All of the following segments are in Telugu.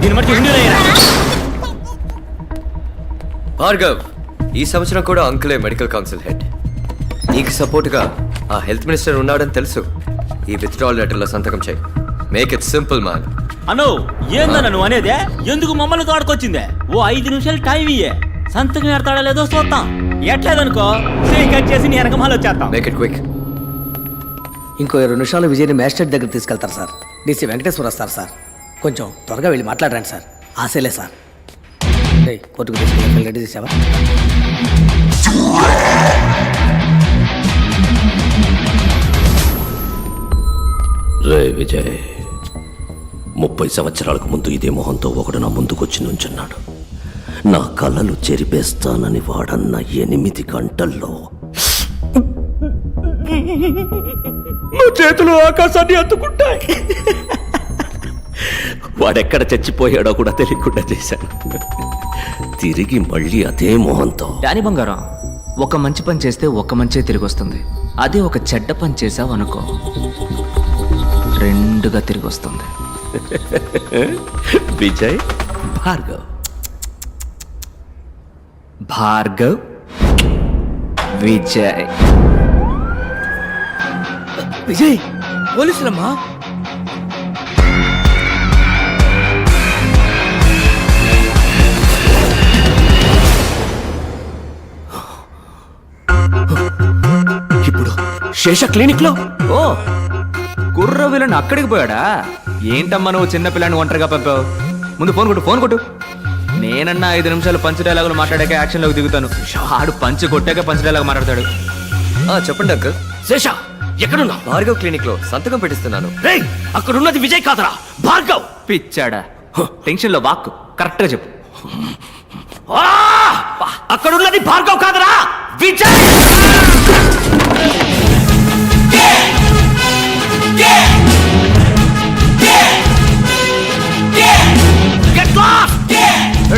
దీని మట్టి భార్గవ్, ఈ సంవత్సరం కూడా అంకులే మెడికల్ కౌన్సిల్ హెడ్. నీకు సపోర్ట్గా ఆ హెల్త్ మినిస్టర్ ఉన్నాడని తెలుసు. ఈ విత్డ్రాల్ లెటర్లో సంతకం చేయి. Make it simple man. అను ఏందన్న నువ్వు అనేదే? ఎందుకు మమ్మల్ని తోడుకొచ్చిందే? ఓ 5 నిమిషాలు టైం ఇయ్యే, సంతకం ఎడతాడా లేదో చూద్దాం. ఎట్లేదనుకో చేయి కట్ చేసి నీ వెనక మళ్ళీ వచ్చేస్తాం. Make it quick. ఇంకో 2 నిమిషాలు విజయ్ని మ్యాజిస్ట్రేట్ దగ్గర తీసుకెళ్తారు సార్. డీసీ వెంకటేశ్వర వస్తారు సార్. కొంచెం త్వరగా వెళ్ళి మాట్లాడరండి సార్. ఆశలే సార్. కోర్టుకు తీసుకెళ్ళి రెడీ చేసావా? రే విజయ్, 30 సంవత్సరాలకు ముందు ఇదే మొహంతో ఒకడు నా ముందుకొచ్చి నుంచున్నాడు. నా కళ్ళలు చెరిపేస్తానని వాడన్న 8 గంటల్లో నా చేతులు ఆకాశాన్ని అందుకుంటాయి. వాడెక్కడ చచ్చిపోయాడో కూడా తెలియకుండా చేశాను. తిరిగి మళ్ళీ అదే మొహంతో. డానీ బంగారం, ఒక మంచి పని చేస్తే ఒక మంచే తిరిగి వస్తుంది. అదే ఒక చెడ్డ పని చేసావు అనుకో, 2గా తిరిగి వస్తుంది. విజయ్, భార్గవ్. భార్గవ్, విజయ్. విజయ్, పోలీసులమ్మా. ఇప్పుడు శేష క్లినిక్ లో. ఓ, కుర్ర విలన్ అక్కడికి పోయాడా? ఏంటమ్మా నువ్వు చిన్న పిల్లని ఒంటరిగా పంపావు? ముందు ఫోన్ కొట్టు. నేనన్నా 5 నిమిషాలు పంచ్ డైలాగులు మాట్లాడాక యాక్షన్లోకి దిగుతాను. ఆడు పంచ్ కొట్టాక పంచ్ డైలాగ్ మాట్లాడతాడు. చెప్పండి అంకుల్. శేష ఎక్కడున్నా? భార్గవ్ క్లినిక్ లో సంతకం పెట్టిస్తున్నాను. రేయ్, అక్కడున్నది విజయ్ కాదరా, భార్గవ్. పిచ్చాడా? టెన్షన్ లో వాక్కు కరెక్ట్గా చెప్పు. అక్కడున్నది భార్గవ్ కాదరా, విజయ్.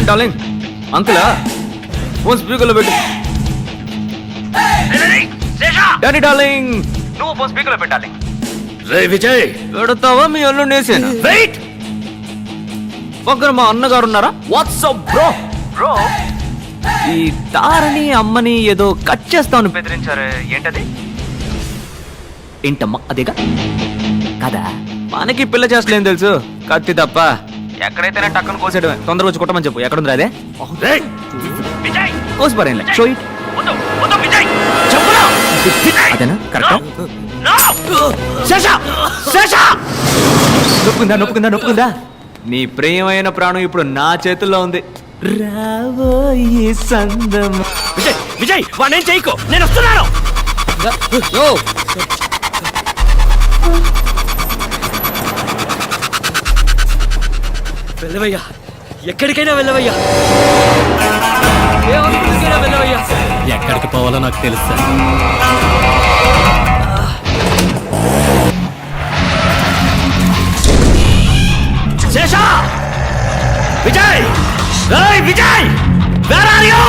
డార్లింగ్, అంకులా ఫోన్ స్పీకర్లో పెట్టు. డాడీ డార్లింగ్, నువ్వు ఫోన్ స్పీకర్లో పెట్టాలి. రే విజయ్, పెడతావా మీ అల్లు నేసేనా? వెయిట్. పక్కన మా అన్నగారు ఉన్నారా? WhatsApp bro. ఈ తారని అమ్మని ఏదో కట్ చేస్తాను బెదిరించారే, ఏంటది? ఏంటమ్మా అదేగా కదా? మనకి పిల్ల చేస్తలేం తెలుసు, కత్తి తప్ప. ఎక్కడైతేనే టక్కన కోసేయడమే. తొందరగా వచ్చి కొట్టమని చెప్పు. ఎక్కడుంది అదే? కోసి పరేం షో ఇట్. అదేనా కరెక్టా? నొప్పుకుందా? నీ ప్రియమైన ప్రాణం ఇప్పుడు నా చేతుల్లో ఉంది. రాబోయే సందం. విజయ్, వాణ్ణేం చేయకు, నేను వస్తున్నాను. వెళ్ళవయ్యా, ఎక్కడికైనా వెళ్ళవయ్యా, ఏ వెళ్ళవయ్యా. ఎక్కడికి పోవాలో నాకు తెలుసు. శేష, విజయ్, రేయ్ విజయ్, వేర్ ఆర్ యు?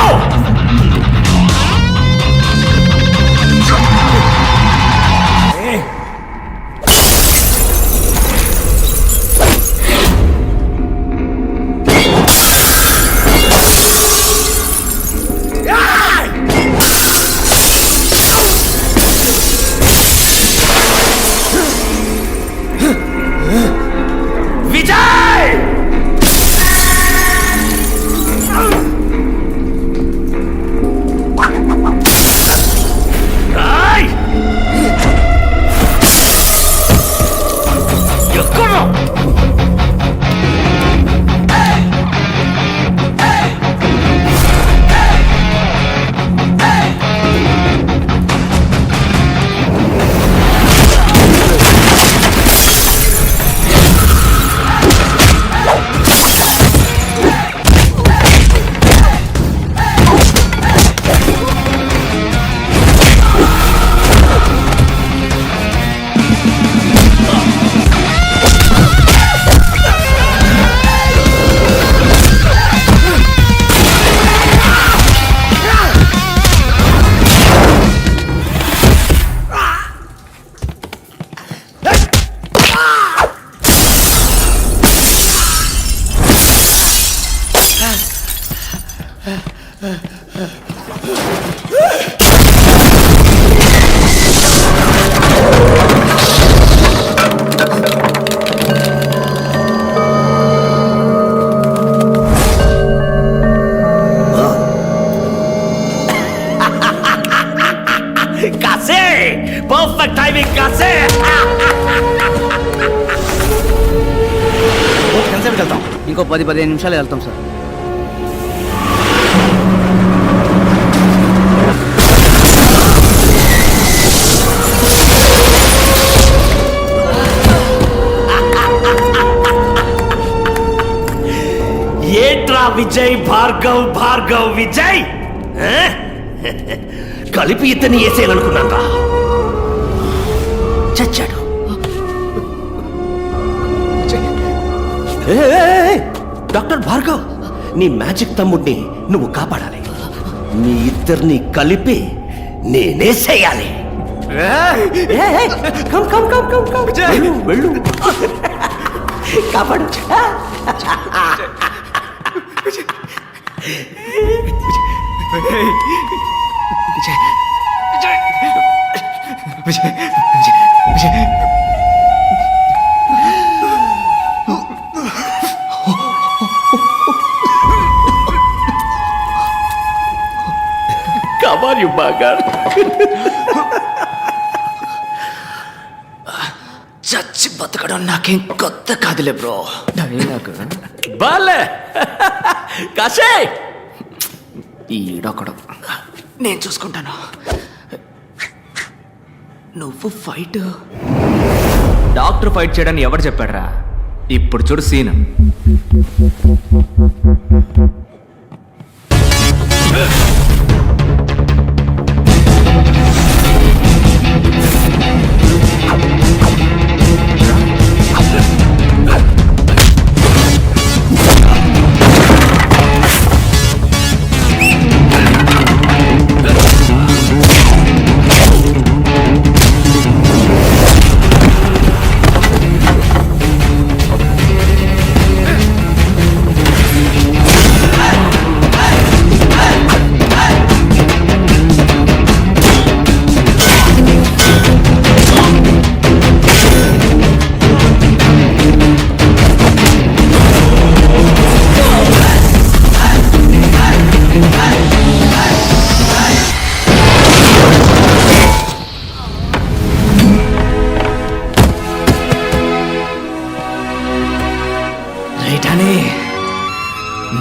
ఇంకో 10-15 నిమిషాలు వెళ్తాం సార్. ఏట్రా విజయ్, భార్గవ్ భార్గవ్ విజయ్ ఆ? కలిపి ఇతన్ని వేసేయాలనుకున్నారా? చచ్చాడు. డాక్టర్ భార్గవ్, నీ మ్యాజిక్ తమ్ముడిని నువ్వు కాపాడాలి. మీ ఇద్దరిని కలిపి నేనేసేయాలి. వెళ్ళు కాపాడు. Come on you bugger. చచ్చి బతకడం నాకేం కొత్త కాదులే బ్రో. బాలే కాశే, ఈడొకడు. నేను చూసుకుంటాను. నువ్వు ఫైట్. డాక్టర్ ఫైట్ చేయడానికి ఎవరు చెప్పాడురా? ఇప్పుడు చూడు సీన్.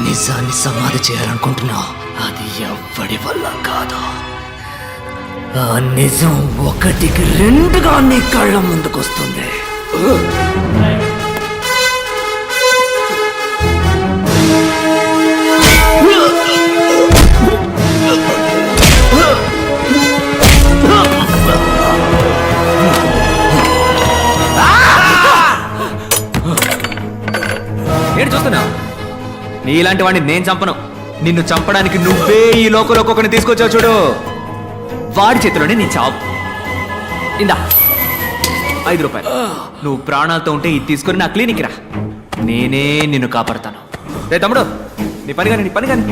నిజాన్ని సమాధి చేయాలనుకుంటున్నావు, అది ఎవ్వడి వల్ల కాదు. ఆ నిజం 1కి 2గా నీ కళ్ళ ముందుకొస్తుంది. నేను చూస్తున్నా, నీలాంటి వాడిని నేను చంపను. నిన్ను చంపడానికి నువ్వే ఈ లోకంలో ఒక్కొక్కరిని తీసుకొచ్చావు చూడు. వాడి చేతిలోనే నీ చావు. ఇందా 5 రూపాయలు. నువ్వు ప్రాణాలతో ఉంటే ఇది తీసుకొని నా క్లినిక్ రా, నేనే నిన్ను కాపాడతాను. రే తమ్ముడు, నీ పని కానీ, నీ పని కానీ.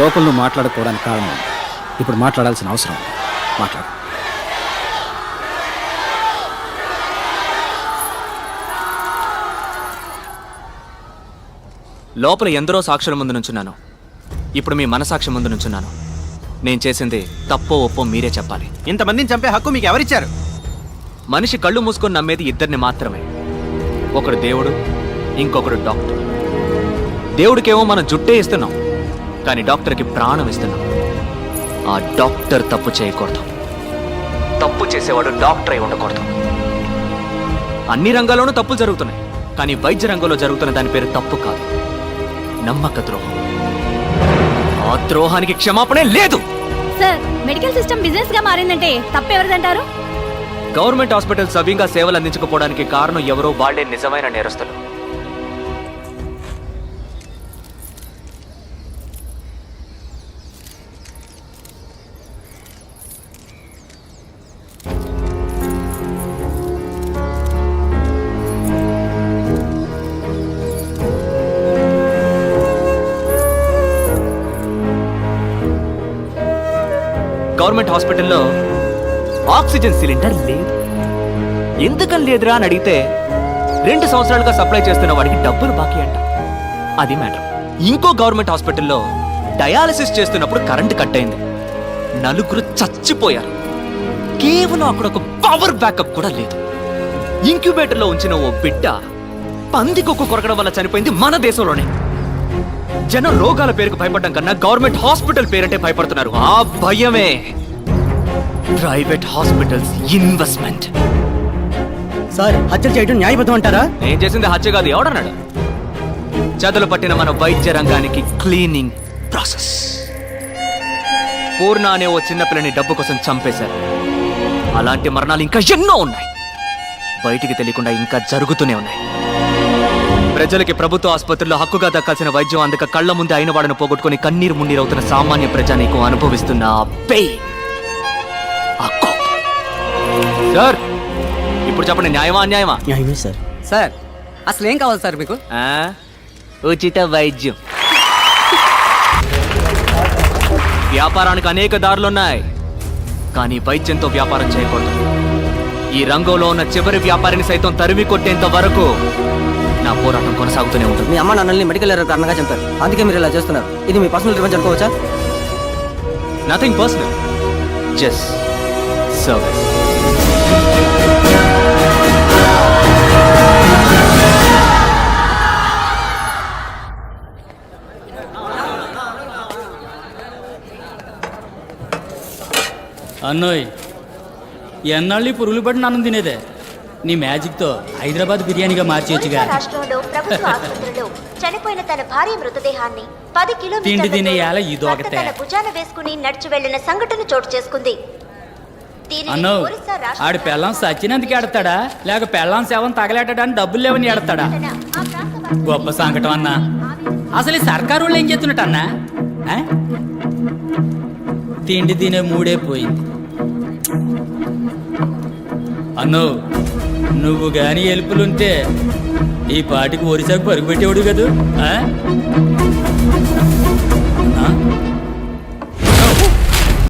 లోపల నువ్వు మాట్లాడుకోవడానికి కారణం ఇప్పుడు మాట్లాడాల్సిన అవసరం ఉంది. మాట్లాడు. లోపల ఎందరో సాక్షుల ముందు నుంచున్నాను, ఇప్పుడు మీ మనసాక్షి ముందు నుంచున్నాను. నేను చేసింది తప్పో ఒప్పో మీరే చెప్పాలి. ఇంతమందిని చంపే హక్కు మీకు ఎవరిచ్చారు? మనిషి కళ్ళు మూసుకొని నమ్మేది ఇద్దరిని మాత్రమే. ఒకడు దేవుడు, ఇంకొకడు డాక్టర్. దేవుడికేమో మనం జుట్టే ఇస్తున్నాం, కానీ డాక్టర్కి ప్రాణం ఇస్తున్నాం. ఆ డాక్టర్ తప్పు చేయకూడదు, తప్పు చేసేవాడు డాక్టర్ అయి ఉండకూడదు. అన్ని రంగాల్లోనూ తప్పులు జరుగుతున్నాయి, కానీ వైద్య రంగంలో జరుగుతున్న దాని పేరు తప్పు కాదు, నమ్మక ద్రోహం. ఆ ద్రోహానికి క్షమాపణే లేదు. సార్, మెడికల్ సిస్టమ్ బిజినెస్ గా మారిందంటే తప్పెవరిదంటారు? గవర్నమెంట్ హాస్పిటల్ సవ్యంగా సేవలు అందించకపోవడానికి కారణం ఎవరో, వాళ్లే నిజమైన నేరస్తులు. గవర్నమెంట్ హాస్పిటల్లో ఆక్సిజన్ సిలిండర్ లేదు. ఎందుకని లేదురా అని అడిగితే 2 సంవత్సరాలుగా సప్లై చేస్తున్న వాడికి డబ్బులు బాకీ అంట. అది మ్యాటర్. ఇంకో గవర్నమెంట్ హాస్పిటల్లో డయాలసిస్ చేస్తున్నప్పుడు కరెంట్ కట్ అయింది. 4 చచ్చిపోయారు. కేవలం అక్కడ ఒక పవర్ బ్యాకప్ కూడా లేదు. ఇంక్యుబేటర్లో ఉంచిన ఓ బిడ్డ పందికొక్కు కొరకడం వల్ల చనిపోయింది మన దేశంలోనే. జనం రోగాల పేరుకు భయపడడం కన్నా గవర్నమెంట్ హాస్పిటల్ పేరంటే భయపడుతున్నారు. ఆ భయమే ప్రైవేట్ హాస్పిటల్స్ ఇన్వెస్ట్మెంట్. సార్ హత్యలు చేయడం న్యాయబద్ధం అంటారా? నేను చేసింది హత్య కాదు. ఎవడన్నాడు? చదులు పట్టిన మన వైద్య రంగానికి క్లీనింగ్ ప్రాసెస్. పూర్ణ అనే ఓ చిన్నపిల్లని డబ్బు కోసం చంపేశారు. అలాంటి మరణాలు ఇంకా ఎన్నో ఉన్నాయి. బయటికి తెలియకుండా ఇంకా జరుగుతూనే ఉన్నాయి. ప్రజలకి ప్రభుత్వ ఆసుపత్రుల్లో హక్కుగా దక్కాల్సిన వైద్యం అందక కళ్ళ ముందే అయిన వాడిని పోగొట్టుకుని కన్నీరు మున్నీరవుతున్న సామాన్య ప్రజానీకు అనుభవిస్తున్న ఆ పెయిన్, ఆ కోపం. సార్ ఇప్పుడు చెప్పండి, న్యాయమా అన్యాయమా? న్యాయమే సార్. సార్ అసలు ఏం కావాలి సార్ మీకు? ఆ? ఉచిత వైద్యం. వ్యాపారానికి అనేక దారులున్నాయి, కానీ వైద్యంతో వ్యాపారం చేయకూడదు. ఈ రంగంలో ఉన్న చివరి వ్యాపారిని సైతం తరిమి కొట్టేంత వరకు నా పోరాటం కొనసాగుతూనే ఉంటుంది. మీ అమ్మ నాన్నల్ని మెడికల్ ఎర్రర్ కారణంగా చంపారు, అందుకే మీరు ఇలా చేస్తున్నారు. ఇది మీ పర్సనల్ రివెంజ్ అనుకోవచ్చా? Nothing personal, just service. అన్నోయ్, ఎన్నాళ్ళు ఈ పురుగులు పడిన అన్నం తినేదే? నీ మ్యాజిక్తో హైదరాబాద్ బిర్యానీగా మార్చేయచ్చుగా. రాష్ట్రంలో ప్రభుత్వ ఆసుపత్రిలో చనిపోయిన తన భార్య మృతదేహాన్ని 10 తిండి కిలోమీటర్ల తినే దూరం యాల ఈ భర్త దోకతే. తన భుజాన వేసుకుని నడిచి వెళ్లిన సంఘటన చోటు చేసుకుంది. దీనిని అన్నో, ఒరిస్సా రాష్ట్ర ఆడి పెళ్ళాం సచ్చినందుకు ఎడతాడా లేక పెళ్ళాం సేవం తగలేటడానికి డబ్బులు లేవని ఎడతాడా? ఆ ప్రాంత గొప్ప సంకటం అన్నా. అసలు ఈ సర్కారు వాళ్ళు ఏం చేస్తున్నట్టు అన్నా? ఆ? తిండి తినే మూడే పోయింది. అన్నో, నువ్వు గాని ఎలుపులుంటే ఈ పాటికి ఒరిసాకు పరుగు పెట్టేవాడు కదూ. ఆ?